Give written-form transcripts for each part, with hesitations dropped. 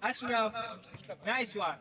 Ashraf, nice one.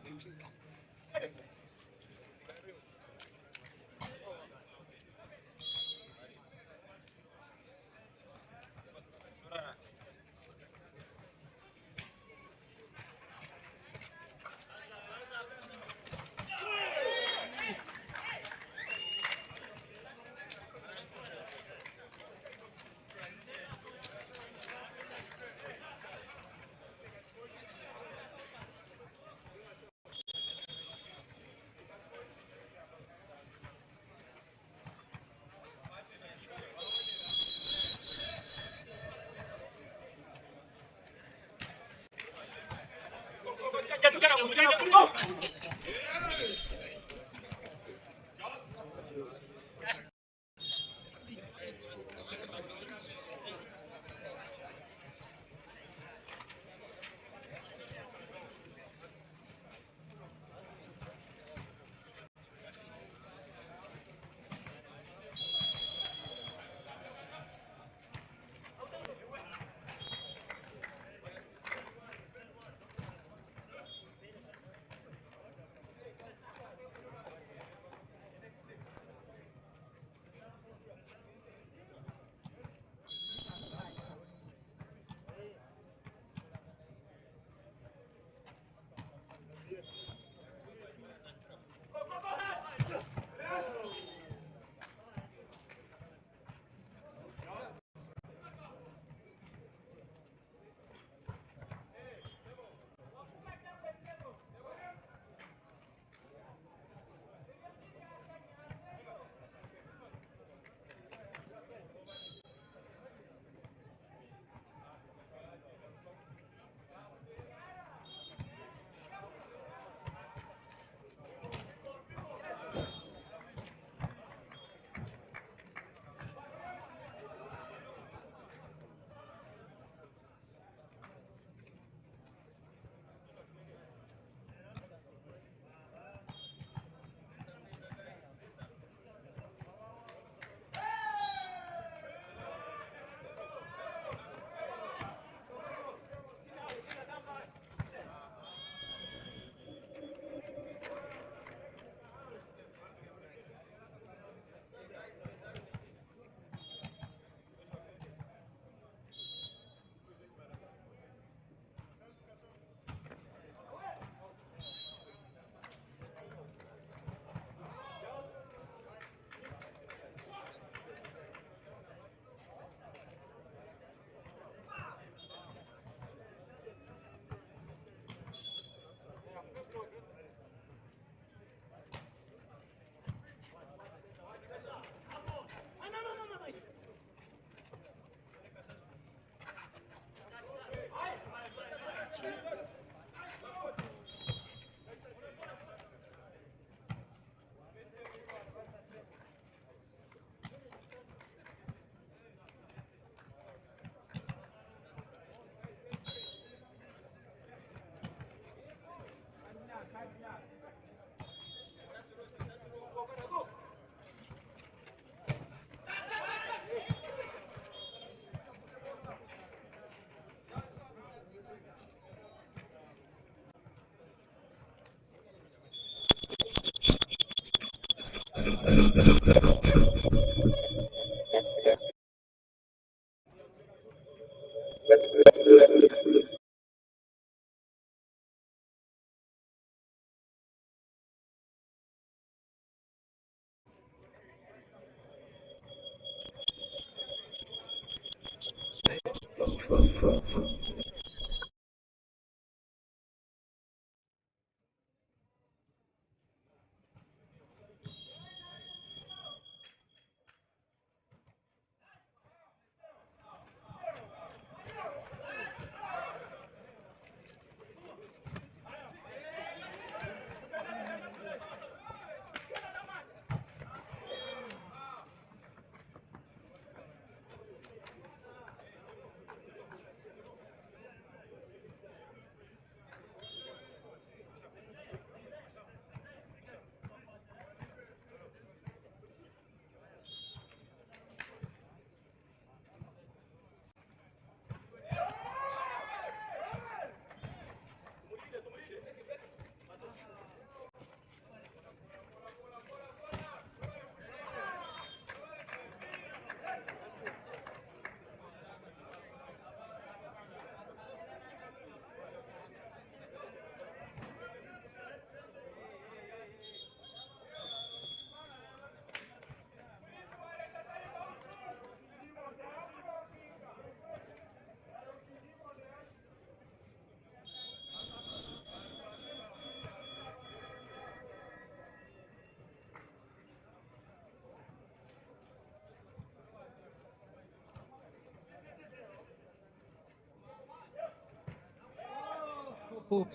Hello,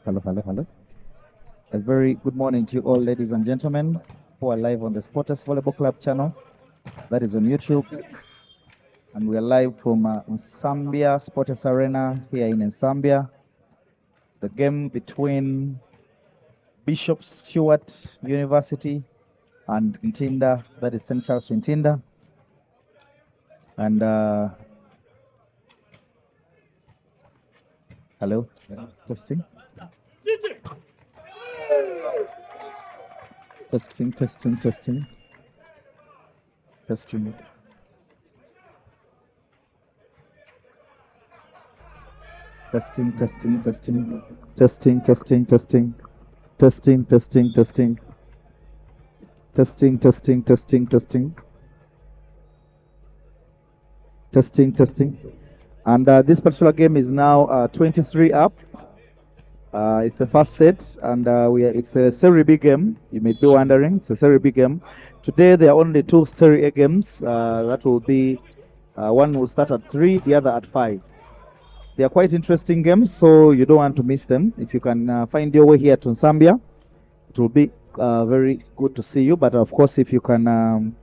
hello, hello, hello. A very good morning to you all, ladies and gentlemen, who are live on the Sporters Volleyball Club channel. That is on YouTube. And we are live from NSAMBYA Sporters Arena here in NSAMBYA. The game between Bishop Stewart University and Ntinda, that is St. Charles Ntinda. And hello, testing. Testing, testing, testing. Testing. Testing, testing, testing. Testing, testing, testing. Testing, testing, testing. Testing, testing, testing, testing. Testing, testing. And this particular game is now 23 up. It's the first set, and it's a Serie B game. You may be wondering, it's a Serie B game. Today there are only two Serie A games. That will be one will start at 3, the other at 5. They are quite interesting games, so you don't want to miss them. If you can find your way here to Zambia, it will be very good to see you. But of course, if you can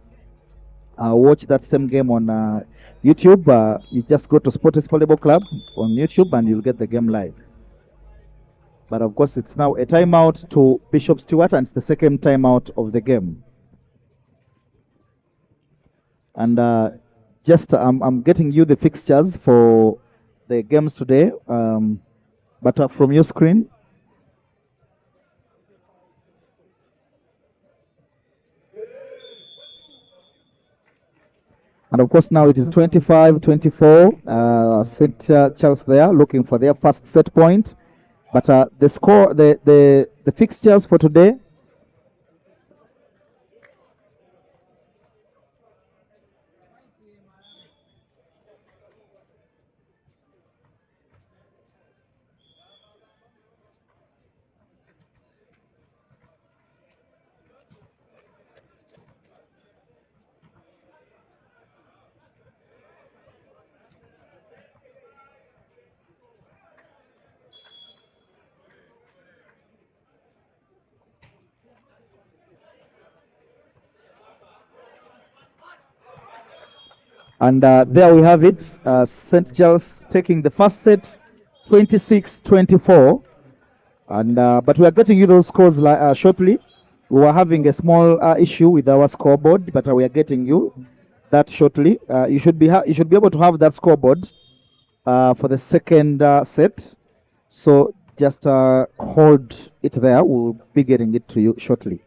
watch that same game on YouTube, you just go to Sporters Volleyball Club on YouTube and you'll get the game live. But of course, it's now a timeout to Bishop Stewart, and it's the second timeout of the game. And just I'm getting you the fixtures for the games today, but from your screen. And of course, now it is 25-24. St. Charles there looking for their first set point. But the score, the fixtures for today. And there we have it. St. Giles taking the first set, 26-24. And but we are getting you those scores shortly. We were having a small issue with our scoreboard, but we are getting you that shortly. You should be able to have that scoreboard for the second set. So just hold it there. We'll be getting it to you shortly.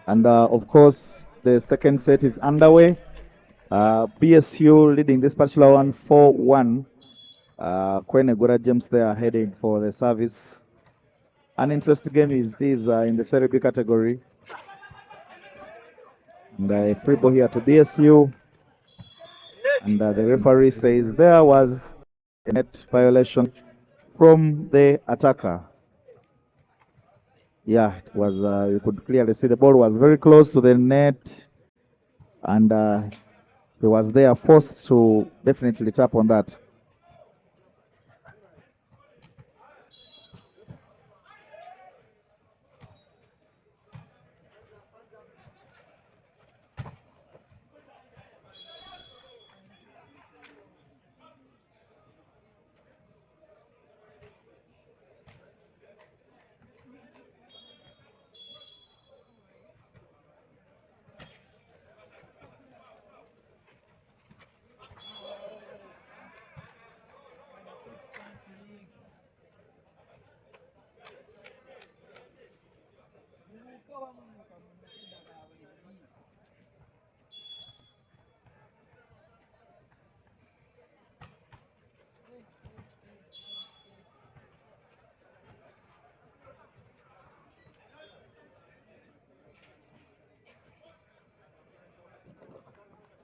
And of course, the second set is underway. BSU leading this particular one 4-1. Kwenegura James they are heading for the service. An interesting game is this in the Serie B category. And a free ball here to BSU. And the referee says there was a net violation from the attacker. Yeah, it was. You could clearly see the ball was very close to the net, and he was there forced to definitely tap on that.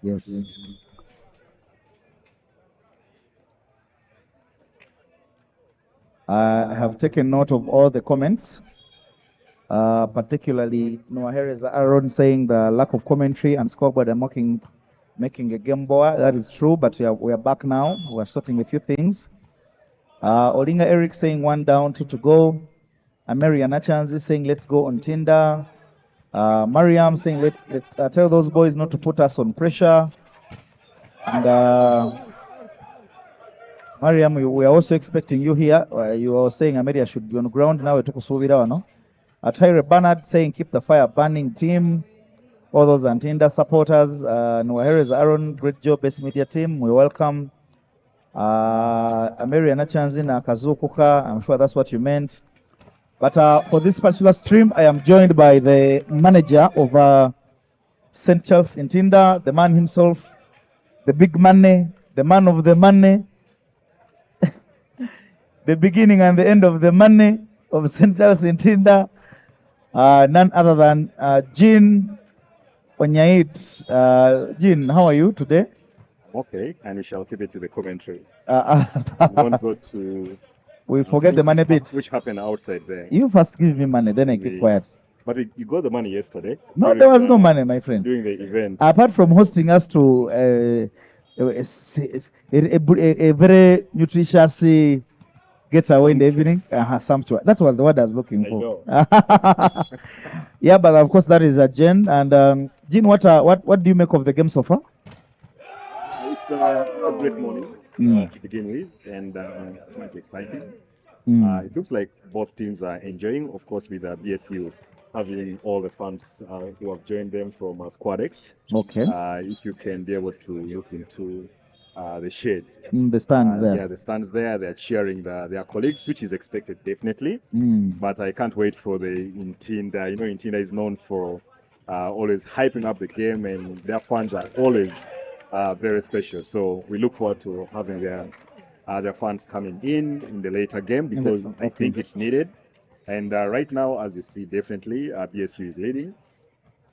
Yes. I have taken note of all the comments, particularly Noahere's Aaron saying the lack of commentary and scoreboard and making a game boy. That is true, but we are back now. We're sorting a few things. Olinga Eric saying 1 down, 2 to go. Mary Anachanzi saying let's go on Ntinda. Mariam saying let tell those boys not to put us on pressure. And Mariam, we are also expecting you here. You are saying Ameria should be on ground now. No? Tyre Bernard saying keep the fire burning team. All those Ntinda supporters. Noahere's Aaron, great job, best media team. We welcome. Ameria Nachanzina Kazukuka, I'm sure that's what you meant. But for this particular stream, I am joined by the manager of St. Charles Ntinda, the man himself, the big money, the man of the money, the beginning and the end of the money of St. Charles Ntinda, none other than Jean Onyait. Jean, how are you today? Okay, and we shall keep it to the commentary. We won't go to... We forget the money bit. Which happened outside there. You first give me money, then I keep quiet. But you got the money yesterday. No, there was no money, my friend. During the event. Apart from hosting us to a very nutritious getaway in the evening, sumptuous. That was the word I was looking for. Yeah, but of course that is a Jen. And Jean, what do you make of the game so far? It's a great morning to begin with, and quite exciting. It looks like both teams are enjoying, of course, with BSU having all the fans who have joined them from Squad X. Okay. If you can be able to look into the shade. The stands there. Yeah, the stands there. They're cheering their colleagues, which is expected, definitely. But I can't wait for the Ntinda. You know, Ntinda is known for always hyping up the game, and their fans are always very special. So we look forward to having their fans coming in the later game, because I think it's needed. And right now, as you see, definitely BSU is leading,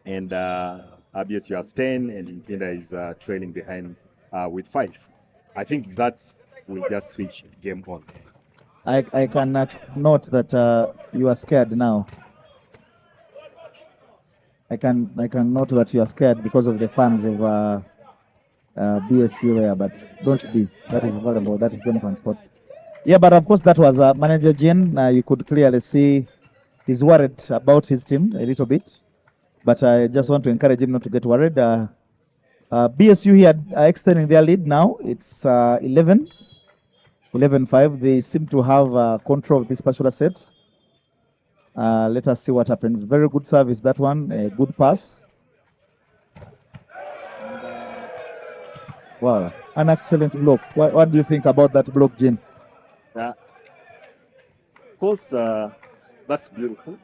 and BSU has 10, and Ntinda is trailing behind with 5. I think that we'll just switch game on. I can note that you are scared now. I can note that you are scared because of the fans of BSU there, but don't be. That is valuable. That is games and sports. Yeah, but of course that was manager Jean. You could clearly see he's worried about his team a little bit, but I just want to encourage him not to get worried. BSU here are extending their lead now. It's 11-5. They seem to have control of this particular set. Let us see what happens. Very good service, that one. A good pass. Wow, an excellent block. What do you think about that block, Jean? Of course, that's beautiful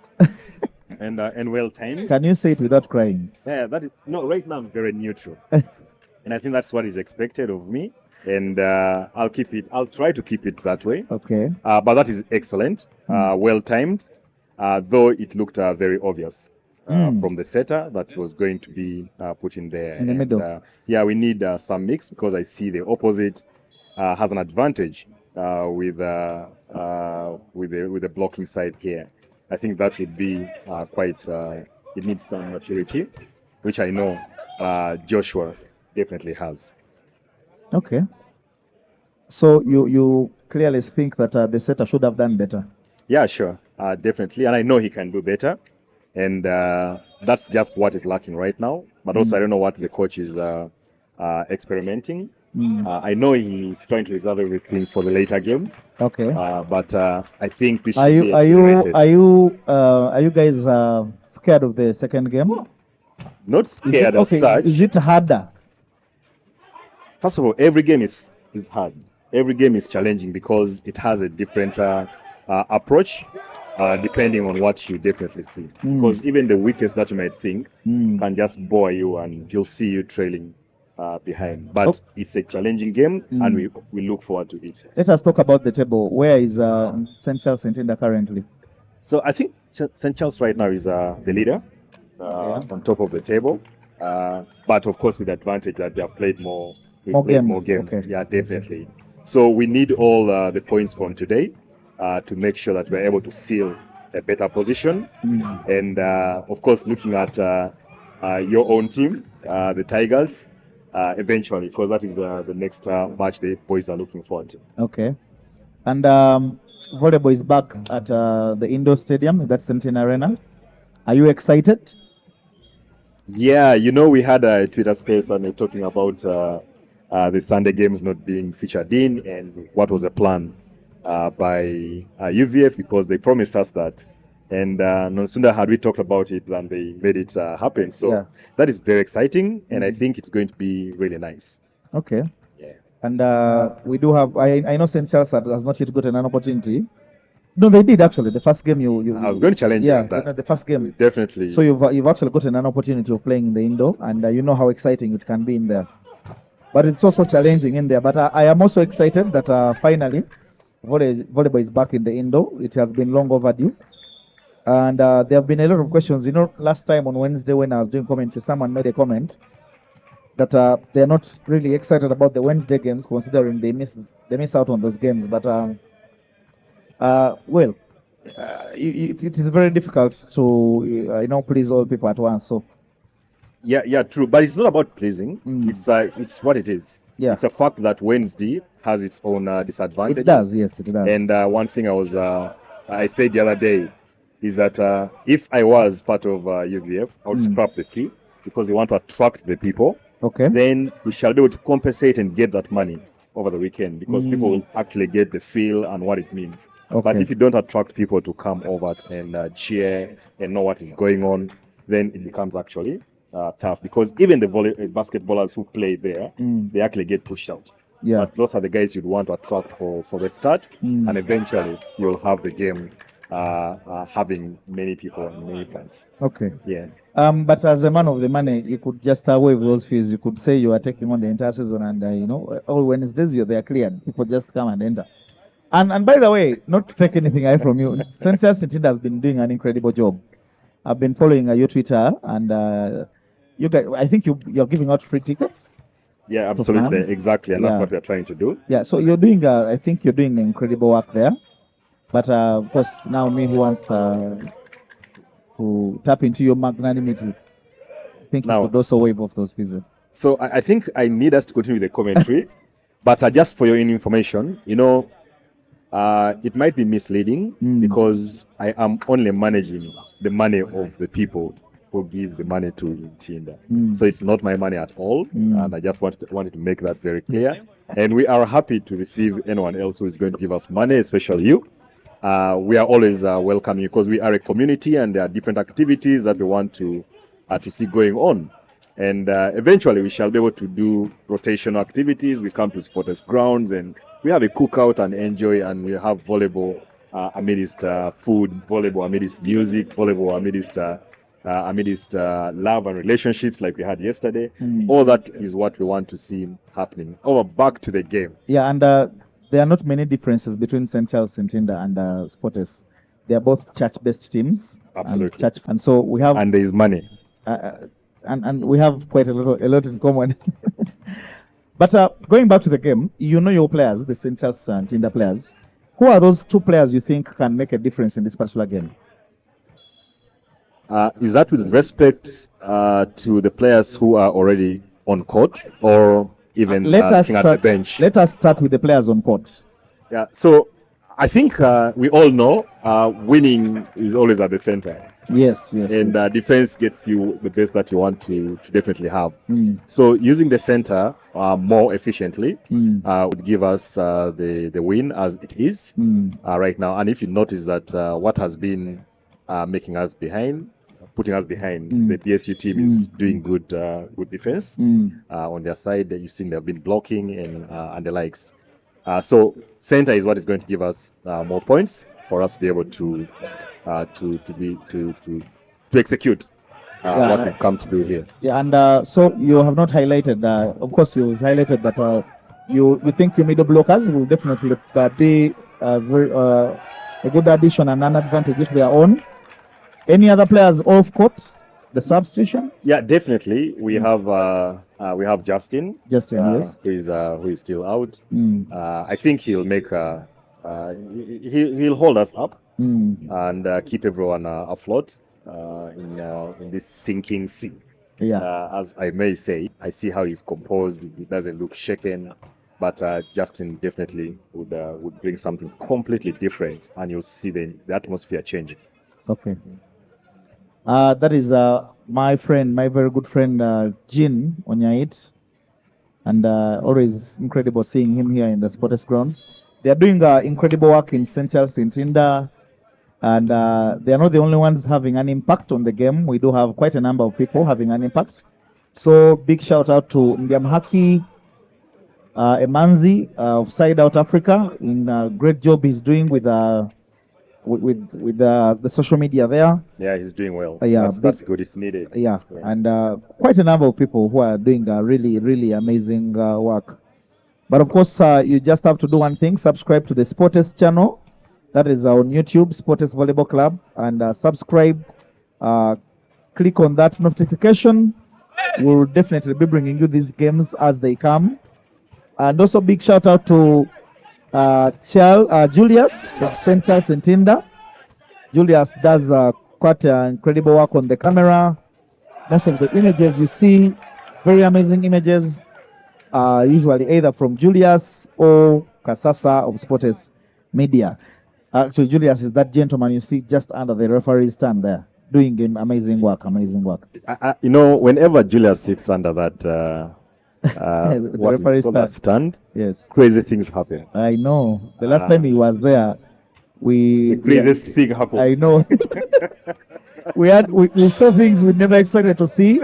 and well timed. Can you say it without crying? Yeah, that is no. Right now, I'm very neutral, and I think that's what is expected of me. And I'll keep it. I'll try to keep it that way. Okay. But that is excellent. Well timed. Though it looked very obvious from the setter that was going to be put in there. In the middle. Yeah, we need some mix because I see the opposite has an advantage with the blocking side here. I think that would be quite. It needs some maturity, which I know Joshua definitely has. Okay. So you clearly think that the setter should have done better. Yeah, sure, definitely, and I know he can do better, and that's just what is lacking right now. But also, I don't know what the coach is experimenting. I know he's trying to reserve everything for the later game. Okay. But I think this. Are you guys scared of the second game? Not scared as such. Is it harder? First of all, every game is hard. Every game is challenging because it has a different approach depending on what you definitely see. Because even the weakest that you might think can just bore you and you'll see you trailing behind. But it's a challenging game and we look forward to it. Let us talk about the table. Where is St. Charles Ntinda currently? So I think St. Charles right now is the leader on top of the table. But of course with the advantage that they have played more games. Okay. Yeah, definitely. So we need all the points from today to make sure that we're able to seal a better position. And of course, looking at your own team, the Tigers, eventually, because that is the next match the boys are looking forward to. Okay. And volleyball is back at the indoor stadium, that's Ntinda Arena. Are you excited? Yeah, we had a Twitter space and we're talking about the Sunday games not being featured in and what was the plan by UVF, because they promised us that. And no sooner had we talked about it than they made it happen. So that is very exciting, and I think it's going to be really nice. Okay. Yeah. And we do have, I know St. Charles has not yet gotten an opportunity. No, they did actually. The first game you I was going to challenge you on that. The first game. Definitely. So you've actually gotten an opportunity of playing in the indoor, and you know how exciting it can be in there. But it's also challenging in there. But I am also excited that finally volleyball is back in the indoor. It has been long overdue. And there have been a lot of questions. Last time on Wednesday when I was doing commentary, someone made a comment that they're not really excited about the Wednesday games, considering they miss out on those games. But it is very difficult to please all people at once. So yeah, true. But it's not about pleasing. It's what it is. Yeah. It's a fact that Wednesday has its own disadvantages. It does, yes, it does. And one thing I said the other day is that if I was part of UVF, I would scrap the fee because we want to attract the people. Okay. Then we shall be able to compensate and get that money over the weekend because people will actually get the feel and what it means. Okay. But if you don't attract people to come over and cheer and know what is going on, then it becomes actually tough, because even the basketballers who play there, they actually get pushed out. Yeah. But those are the guys you'd want to attract for the start, and eventually you'll have the game having many people and many fans. Okay. Yeah. But as a man of the money, you could just waive those fees. You could say you are taking on the entire season, and all Wednesdays they are cleared. People just come and enter. And by the way, not to take anything away from you, St. Charles Ntinda has been doing an incredible job. I've been following your Twitter, and you guys, I think you're giving out free tickets. Yeah, absolutely, fans. exactly, and Yeah. that's what we are trying to do. Yeah, so you're doing, I think you're doing incredible work there. But of course, now me who wants to tap into your magnanimity, I think you Now, could also waive off those fees. so I think I need us to continue the commentary, but just for your information, it might be misleading because I am only managing the money of the people who give the money to Ntinda. So it's not my money at all, and I just wanted to make that very clear. And we are happy to receive anyone else who is going to give us money, especially you. We are always welcoming because we are a community, and there are different activities that we want to see going on. And eventually we shall be able to do rotational activities. We come to supporters grounds and we have a cookout and enjoy, and we have volleyball amidst food, volleyball amidst music, volleyball amidst love and relationships like we had yesterday. All that is what we want to see happening. Back to the game. Yeah, and there are not many differences between St. Charles, Ntinda, and Sporters. They are both church-based teams. Absolutely. And so we have. And there is money. And we have quite a lot in common. But going back to the game, you know your players, the St. Charles and Ntinda players. Who are those two players you think can make a difference in this particular game? Is that with respect to the players who are already on court, or even at the bench? Let us start with the players on court. Yeah, so I think we all know winning is always at the center. Yes. And defense gets you the best that you want to definitely have. So using the center more efficiently would give us the win as it is right now. And if you notice that what has been making us behind, putting us behind, the DSU team is doing good defense on their side. You've seen they've been blocking and the likes. So center is what is going to give us more points for us to be able to execute what we've come to do here. Yeah, and so you have not highlighted. Of course, you highlighted that you think your middle blockers will definitely be a good addition and an advantage if they are on. Any other players off court? The substitution? Yeah, definitely. We have Justin. Yes. Who is still out. I think he'll make he'll hold us up and keep everyone afloat in this sinking sea. Yeah. As I may say, I see how he's composed. He doesn't look shaken, but Justin definitely would bring something completely different, and you'll see the atmosphere changing. Okay. That is my very good friend, Jean Onyait. And always incredible seeing him here in the Sporters grounds. They are doing incredible work in St. Charles, Ntinda. And they are not the only ones having an impact on the game. We do have quite a number of people having an impact. So big shout out to Ndiamhaki Emanzi of Side Out Africa. Great job he's doing with the social media there. Yeah, he's doing well. That's good. It's needed. Yeah. And quite a number of people who are doing really, really amazing work. But of course, you just have to do one thing: subscribe to the Sporters channel. That is on YouTube, Sporters Volleyball Club, and subscribe. Click on that notification. We'll definitely be bringing you these games as they come. And also, big shout out to Julius of St. Charles and Ntinda. Julius does quite incredible work on the camera. Most of the images you see, very amazing images, usually either from Julius or Kasasa of Sporters Media. Actually, Julius is that gentleman you see just under the referee's stand there, doing amazing work. Whenever Julius sits under that the referee's stand, yes, crazy things happen. I know. The last time he was there, the craziest thing happened. I know. we saw things we never expected to see.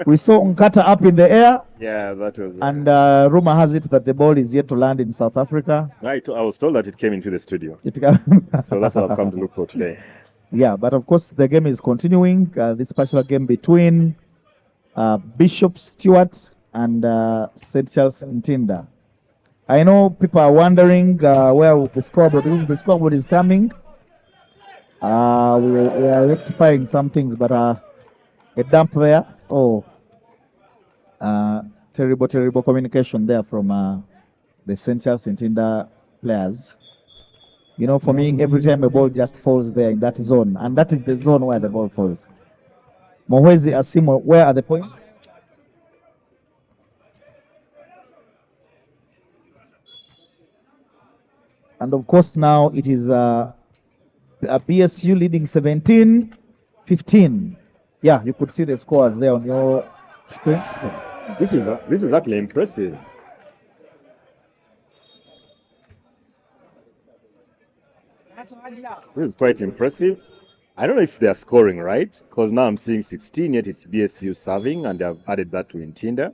We saw Nkata up in the air. Yeah, that was. And rumor has it that the ball is yet to land in South Africa. I was told that it came into the studio. So that's what I've come to look for today. Yeah, but of course the game is continuing. This particular game between Bishop Stewart and St. Charles Ntinda. I know people are wondering where the scoreboard is. The scoreboard is coming. We are rectifying some things, but a dump there. Terrible communication there from the Central Ntinda players. You know, for me, every time a ball just falls there in that zone, and that is the zone where the ball falls. Mohwezi Asimo, where are the points? And of course, now it is a PSU leading 17-15. Yeah, you could see the scores there on your screen. This is actually impressive. This is quite impressive. I don't know if they're scoring right, because now I'm seeing 16, yet it's BSU serving, and they've added that to Ntinda.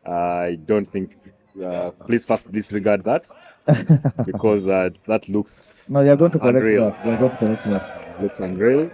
I don't think, please first disregard that, because that looks No, they are going to correct unreal. that. They are going to correct that. Looks unreal.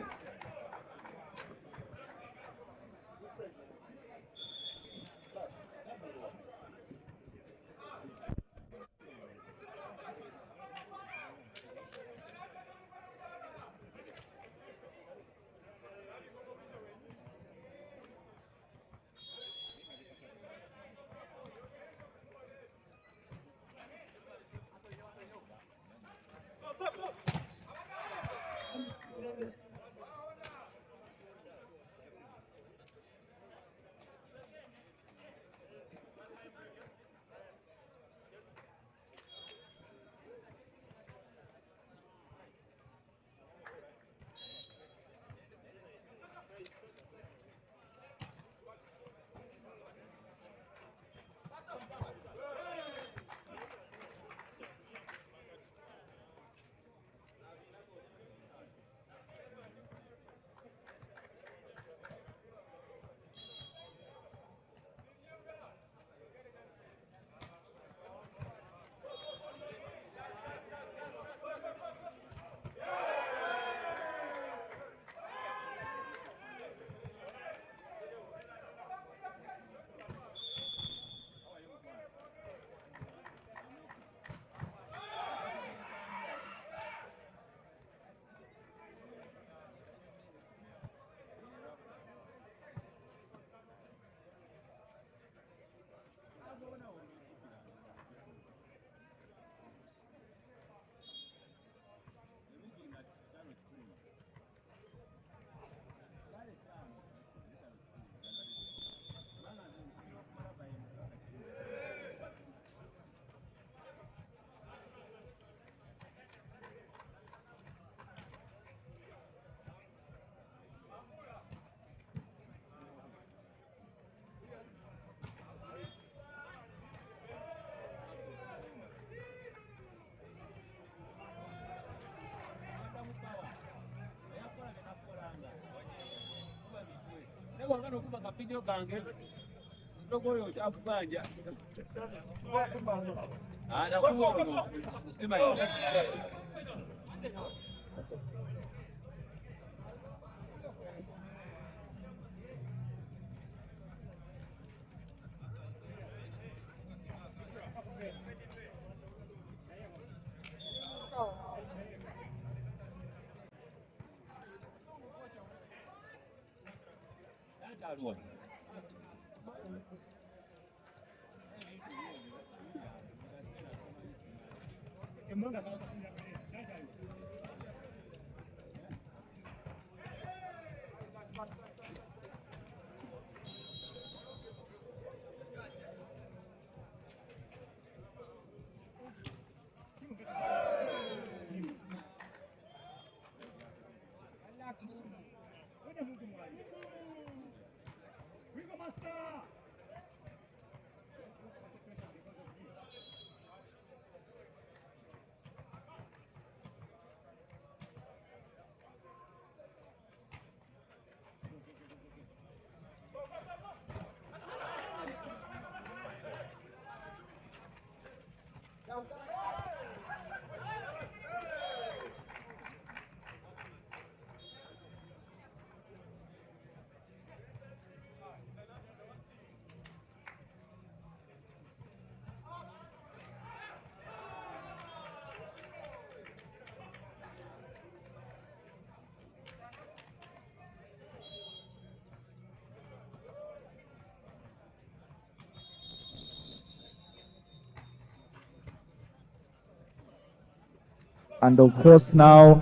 And of course now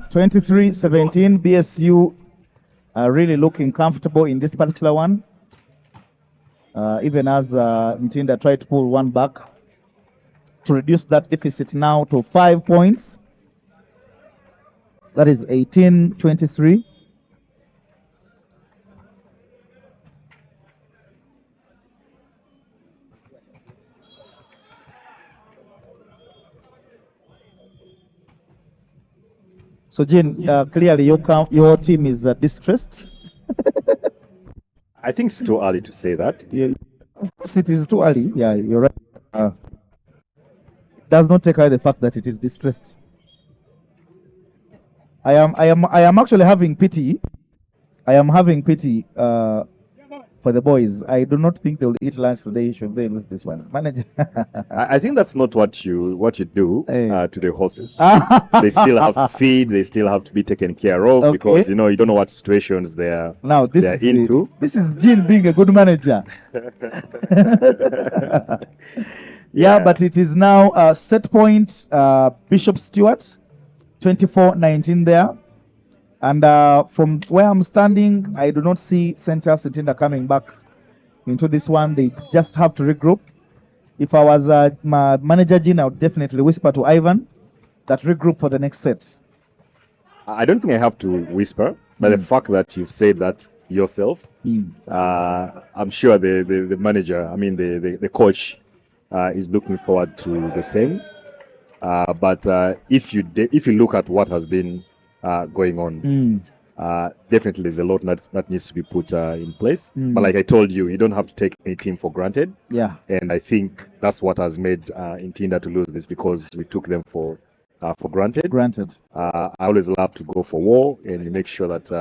23-17, BSU are really looking comfortable in this particular one. Even as Ntinda tried to pull one back to reduce that deficit now to 5 points. That is 18-23. So, Jean, clearly your team is distressed. I think it's too early to say that. Yeah, of course, it is too early. Yeah, you're right. It does not take away the fact that it is distressed. I am actually having pity. I am having pity for the boys. I do not think they'll eat lunch today should they lose this one. Manager. I think that's not what you do Hey. to the horses. They still have to feed. They still have to be taken care of because you don't know what situations they're into. This is Jean being a good manager. Yeah, but it is now set point Bishop Stewart, 24-19 there. And from where I'm standing, I do not see St. Charles Ntinda coming back into this one. They just have to regroup. If I was my manager, Jean, I would definitely whisper to Ivan that regroup for the next set. I don't think I have to whisper, but the fact that you've said that yourself, I'm sure the manager, the coach, is looking forward to the same. But if you look at what has been going on, definitely there's a lot that needs to be put in place. But like I told you, you don't have to take a team for granted. Yeah. And I think that's what has made Ntinda to lose this, because we took them for granted. I always love to go for war and you make sure that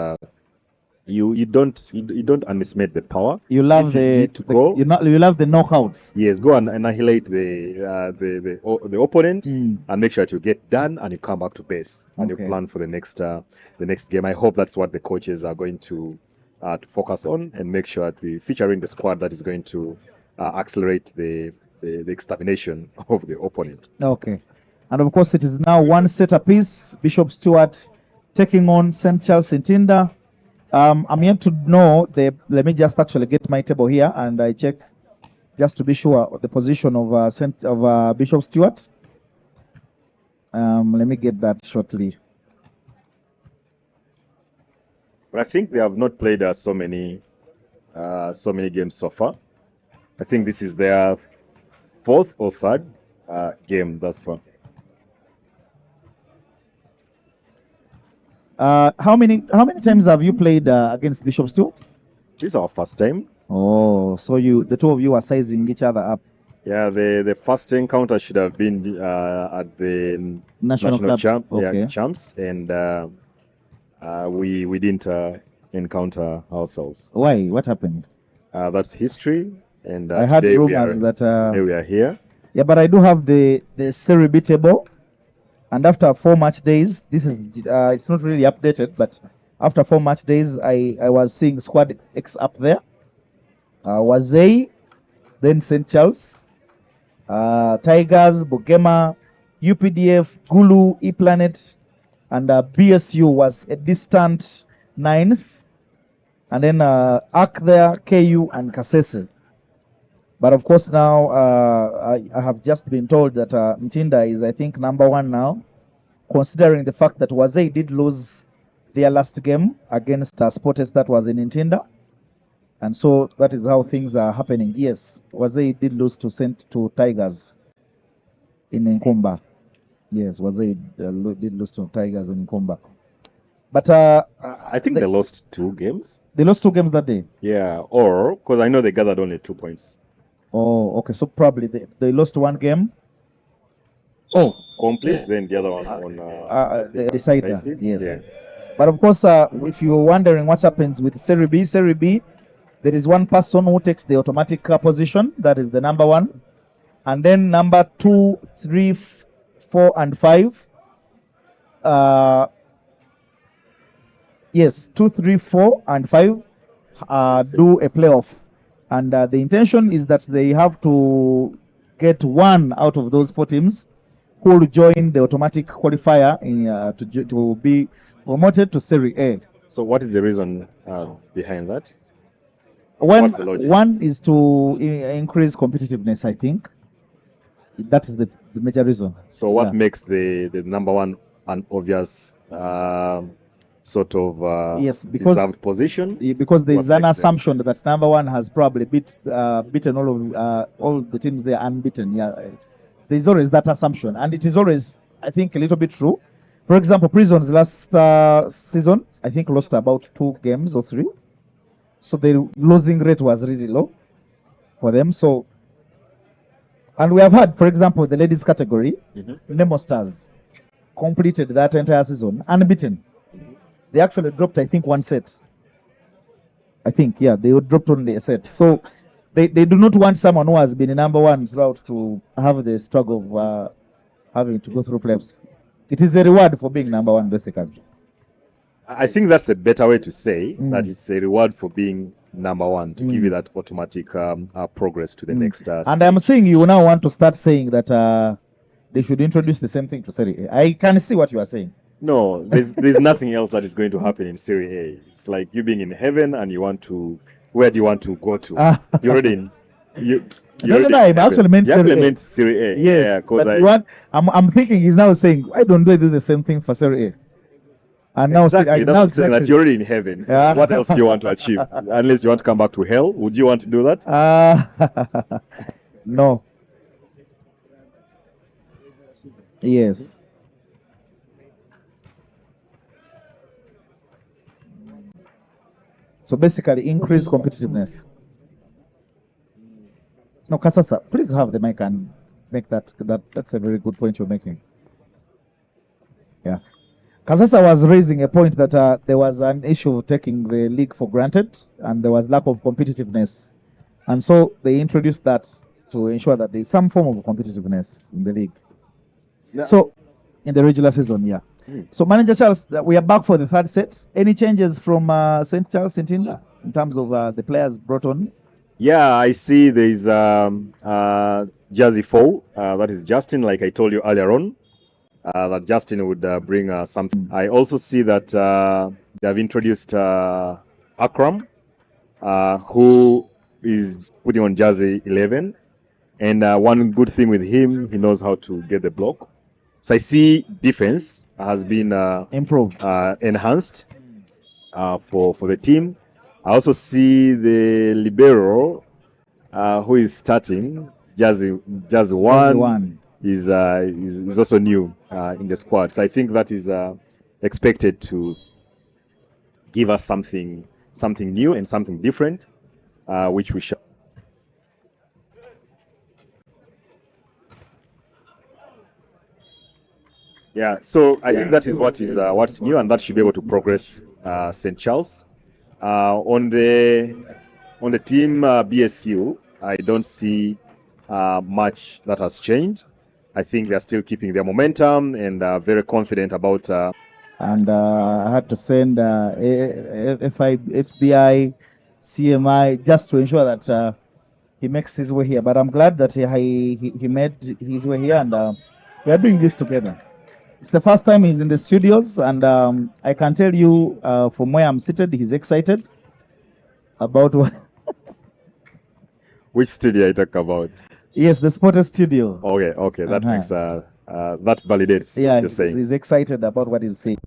you don't underestimate the power. You love you love the knockouts. Yes, go and annihilate the opponent and make sure that you get done and you come back to base and you plan for the next game. I hope that's what the coaches are going to focus on and make sure that we featuring the squad that is going to accelerate the extermination of the opponent. Okay. And of course, it is now one set apiece. Bishop Stewart taking on St. Charles Ntinda. I'm yet to know let me just actually get my table here and I check just to be sure the position of Bishop Stewart. Let me get that shortly. But I think they have not played so many games so far. I think this is their fourth or third game thus far. How many times have you played against Bishop Stewart? This is our first time. Oh, so the two of you are sizing each other up. Yeah, the first encounter should have been at the national champs, and we didn't encounter ourselves. Why? What happened? That's history, and I heard rumors that today we are here. Yeah, but I do have the Serie B table. And after 4 match days, this is it's not really updated, but after 4 match days, I was seeing squad X up there. Wazei, then St. Charles, Tigers, Bugema, UPDF, Gulu, E-Planet, and BSU was a distant 9th. And then ARC there, KU, and Kasese. But of course now I have just been told that Ntinda is, I think, number 1 now, considering the fact that Wazei did lose their last game against Sportes that was in Ntinda. And so that is how things are happening. Yes, Wazei did lose to Tigers in Nkumba. Yes, Wazei did lose to Tigers in Nkumba. But I think they lost 2 games. They lost 2 games that day? Yeah, or because I know they gathered only 2 points. Oh, okay. So probably they lost 1 game. Oh, complete. Then the other one on the decider. Yes. Yeah. But of course, if you're wondering what happens with Serie B, there is one person who takes the automatic position. That is the number 1, and then number 2, 3, 4, and 5. Yes, 2, 3, 4, and 5 do a playoff. And the intention is that they have to get 1 out of those 4 teams who will join the automatic qualifier to be promoted to Serie A. So what is the reason behind that? One, What's the logic? one is to increase competitiveness, I think. That is the major reason. So what makes the number one an obvious sort of yes, because reserved position? Because there is an assumption them? that number one has probably beaten all the teams there unbeaten. Yeah, there's always that assumption, and it is always, I think, a little bit true. For example, Prison's last season, I think, lost about 2 games or 3, so the losing rate was really low for them. So, and we have had, for example, the ladies category, Nemo Stars completed that entire season unbeaten. They actually dropped, I think, 1 set. I think, yeah, they dropped only a set. So they do not want someone who has been number one throughout to have the struggle of having to go through playoffs. It is a reward for being number one, basically. I think that's a better way to say that it's a reward for being number one, to give you that automatic progress to the next And stage. I'm saying you now want to start saying that they should introduce the same thing to Serie A. I can see what you are saying. No, there's nothing else that is going to happen in Serie A. It's like you being in heaven and you want to, where do you want to go to? You're already in. No, I actually meant Serie A. Serie A. Yes, Yeah, but I'm thinking he's now saying, why don't they do the same thing for Serie A? And now, exactly, saying that you're already in heaven. So what else do you want to achieve? Unless you want to come back to hell, would you want to do that? No. Yes. So basically, increase competitiveness. No, Kasasa, please have the mic and make that. That's a very good point you're making. Yeah. Kasasa was raising a point that there was an issue of taking the league for granted, and there was lack of competitiveness. And so they introduced that to ensure that there's some form of competitiveness in the league. Yeah. So, in the regular season, yeah. So, Manager Charles, we are back for the 3rd set. Any changes from St. Charles, Ntinda, in terms of the players brought on? Yeah, I see there is Jazzy 4. That is Justin, like I told you earlier on. That Justin would bring something. I also see that they have introduced Akram, who is putting on Jazzy 11. And one good thing with him, he knows how to get the block. So I see defense has been improved, enhanced for the team. I also see the libero who is starting, Jazzy 1. Is also new in the squad. So I think that is expected to give us something new and something different, which we shall. Yeah, so I think that is what's new, and that should be able to progress St. Charles. On the team BSU, I don't see much that has changed. I think they are still keeping their momentum and very confident about. And I had to send FBI, CMI, just to ensure that he makes his way here. But I'm glad that he made his way here, and we are doing this together. It's the first time he's in the studios, and I can tell you from where I'm seated, he's excited about what. Which studio are you talking about? Yes, the Sporter Studio. Okay, that makes that validates. Yeah, what you're saying. He's excited about what he's saying.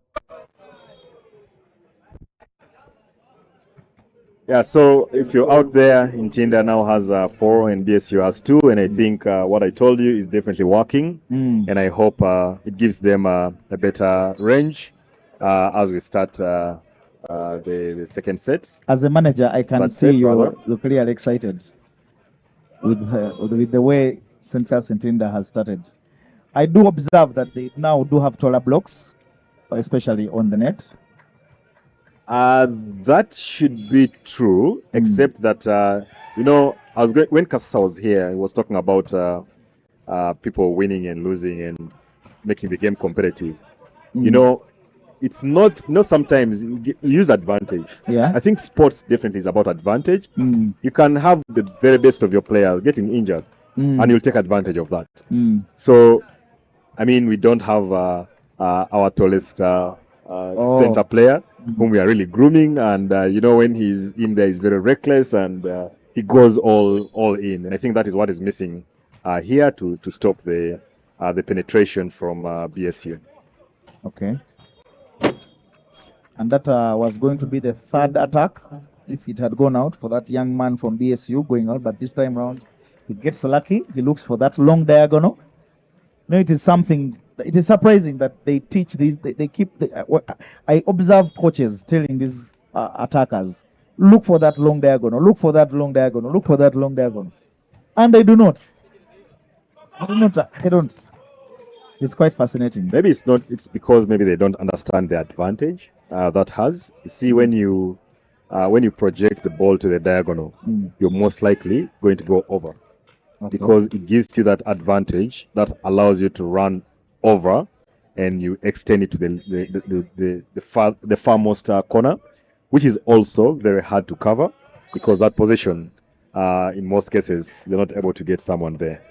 Yeah, so if you're out there, Ntinda now has 4 and BSU has 2, and I think what I told you is definitely working, and I hope it gives them a better range as we start the 2nd set. As a manager, I can see you're clearly excited with the way St. Charles Ntinda has started. I do observe that they now do have taller blocks, especially on the net. That should be true, except that when Kasasa was here, he was talking about people winning and losing and making the game competitive. It's not. Sometimes you use advantage. Yeah. I think sports definitely is about advantage. You can have the very best of your players getting injured, and you'll take advantage of that. So I mean, we don't have our tallest Oh. center player, Mhm. whom we are really grooming, and you know, when he's in there, he's very reckless, and he goes all in. And I think that is what is missing here to stop the penetration from BSU. Okay. And that was going to be the third attack if it had gone out for that young man from BSU going out. But this time round, he gets lucky. He looks for that long diagonal. No, it is something. It is surprising that they teach these. They keep. I observe coaches telling these attackers, look for that long diagonal. Look for that long diagonal. Look for that long diagonal, and they do not. I do not. I don't. It's quite fascinating. Maybe it's not. It's because maybe they don't understand the advantage that has. You see, when you project the ball to the diagonal, you're most likely going to go over. Okay. Because it gives you that advantage that allows you to run over and you extend it to the farmost corner, which is also very hard to cover because that position, in most cases, they're not able to get someone there.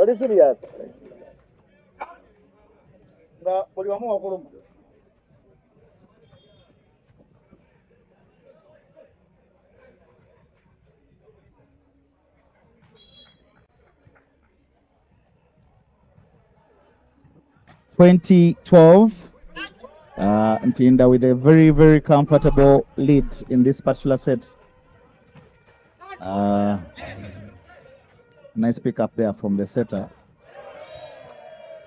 Very serious. Nga buli wamu wakuluma. Ntinda with a very, very comfortable lead in this particular set. Nice pick up there from the setter.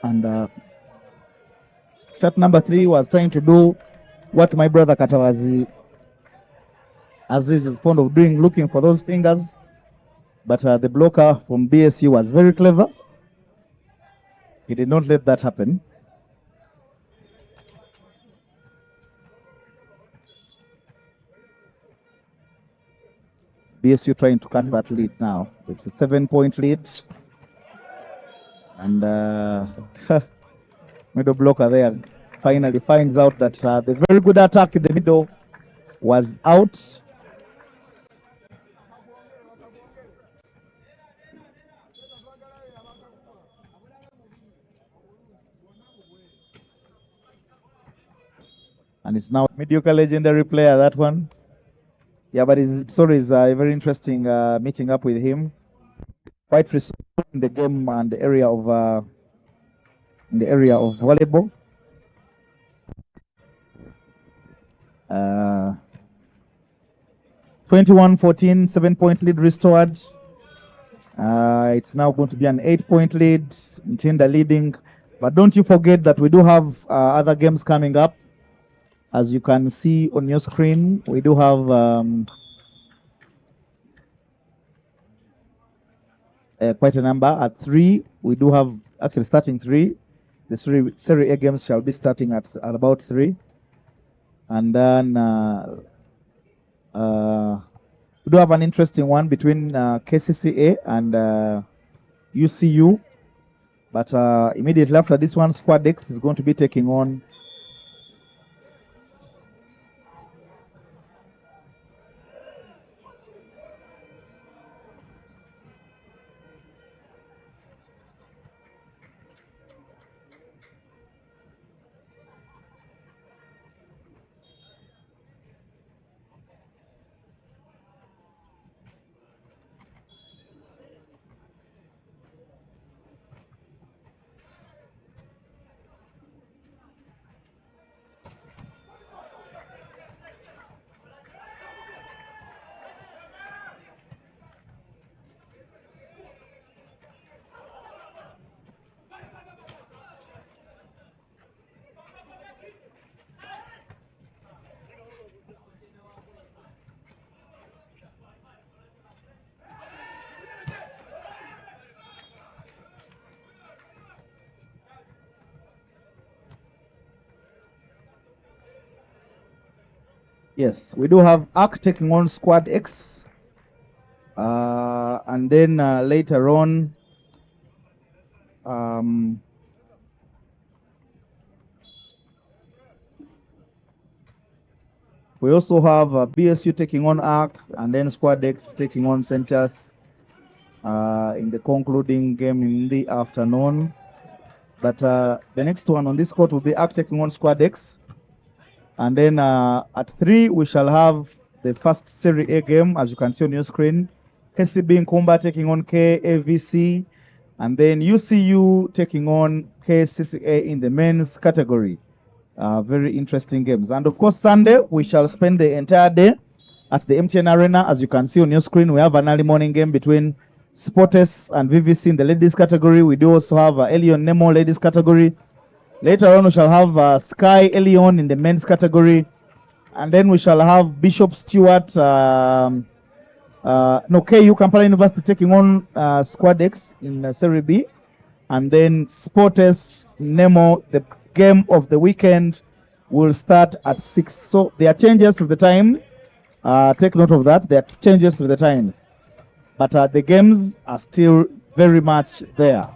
And shot number 3 was trying to do what my brother Katawazi Aziz is fond of doing, looking for those fingers. But the blocker from BSU was very clever. He did not let that happen. BSU trying to cut that lead now. It's a 7-point lead. And middle blocker there finally finds out that the very good attack in the middle was out. And it's now mediocre legendary player, that one. Yeah, but his story is a very interesting meeting up with him. Quite resourceful in the game and the area of volleyball. 21-14, 7-point lead restored. It's now going to be an 8-point lead. Ntinda leading. But don't you forget that we do have other games coming up. As you can see on your screen, we do have quite a number. At 3, we do have, actually starting 3. The Serie A games shall be starting at about 3. And then we do have an interesting one between KCCA and UCU. But immediately after this one, Squad X is going to be taking on Yes, we do have ARC taking on Squad X. And then later on, we also have BSU taking on ARC, and then Squad X taking on Centers in the concluding game in the afternoon. But the next one on this court will be ARC taking on Squad X. And then at 3, we shall have the first Serie A game, as you can see on your screen. KCB Nkumba taking on KAVC. And then UCU taking on KCCA in the men's category. Very interesting games. And of course, Sunday, we shall spend the entire day at the MTN Arena. As you can see on your screen, we have an early morning game between Sportes and VVC in the ladies category. We do also have Elion Nemo ladies category. Later on, we shall have Sky Elion in the men's category. And then we shall have Bishop Stewart, KU Kampala University taking on Squad X in Serie B. And then Sportes Nemo, the game of the weekend, will start at 6. So there are changes to the time. Take note of that. There are changes to the time. But the games are still very much there.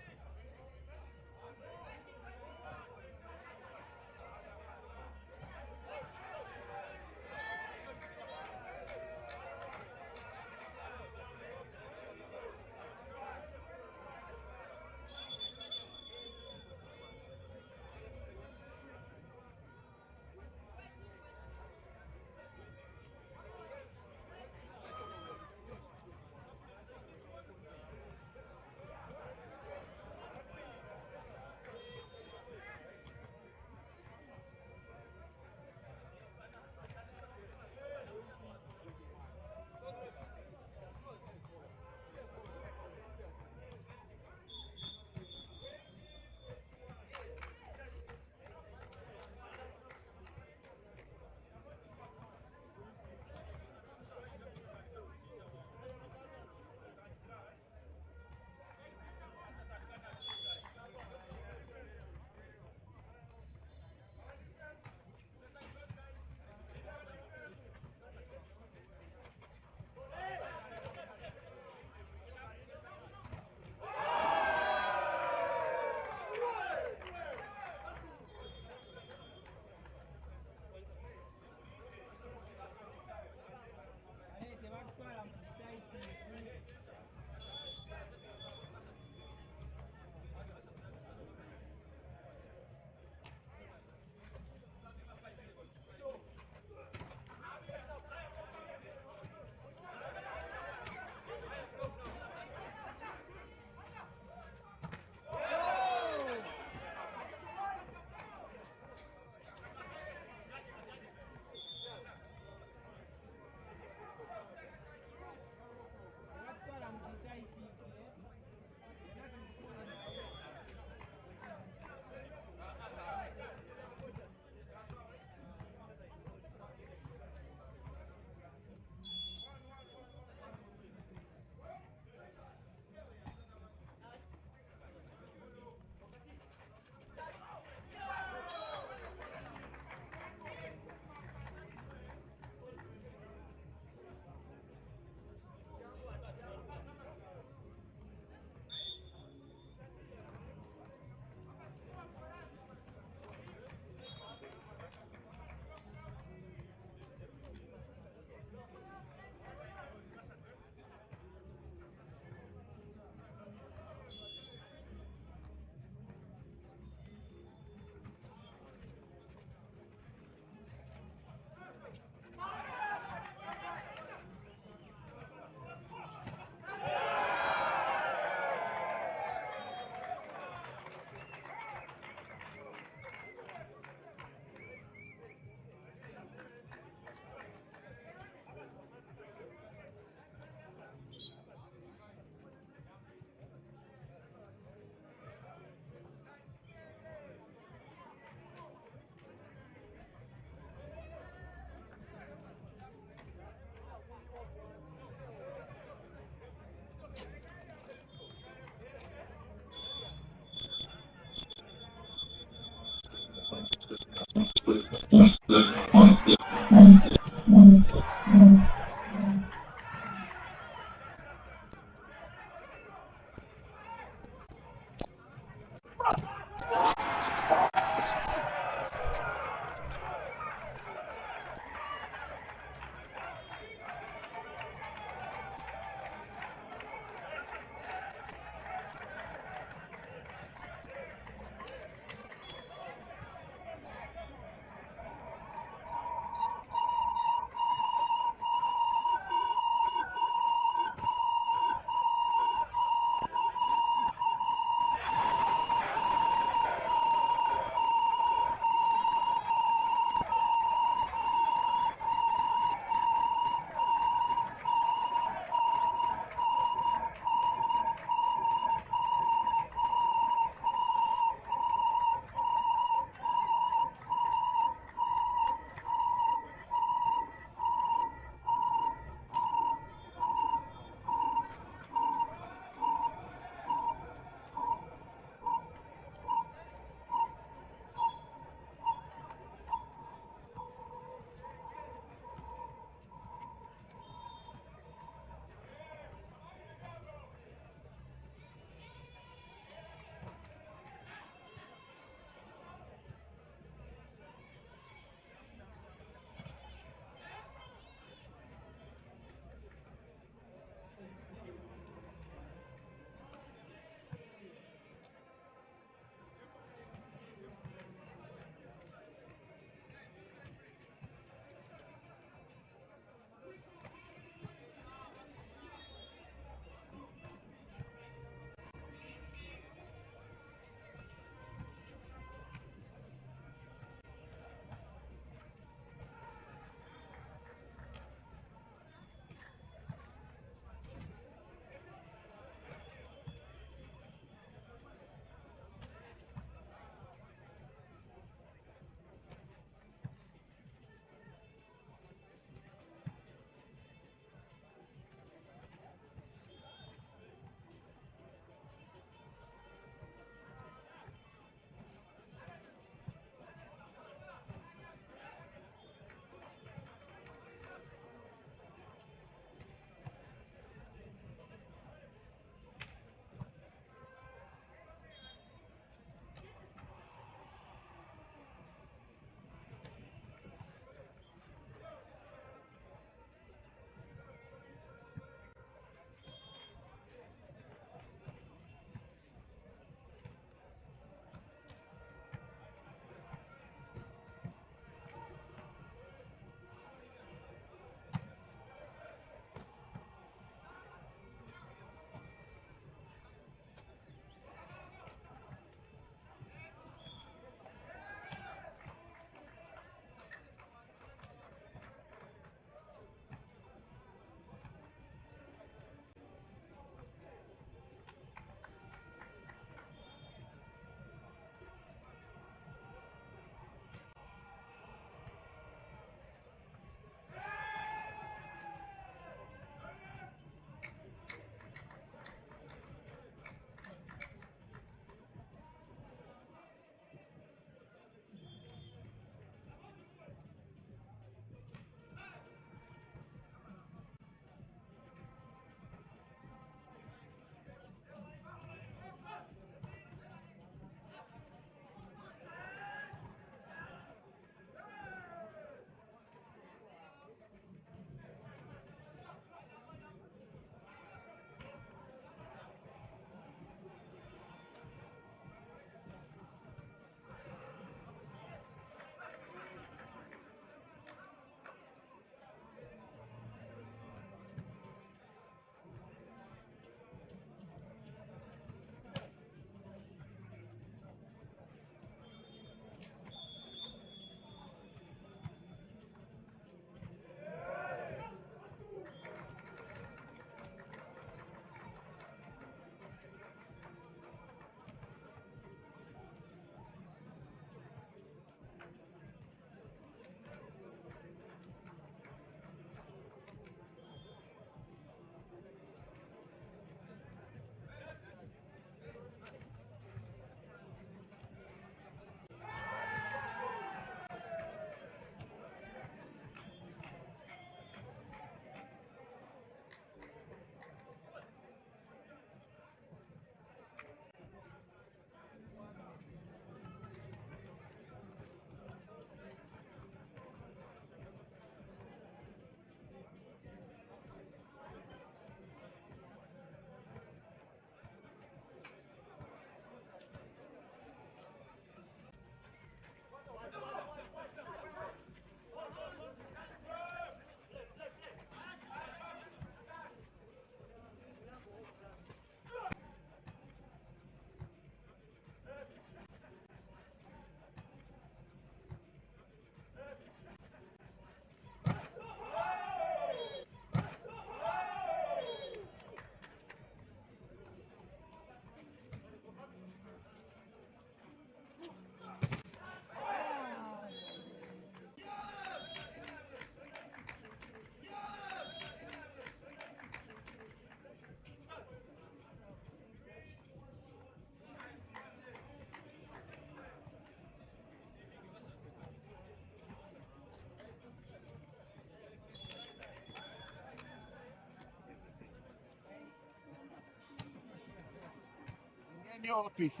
your office.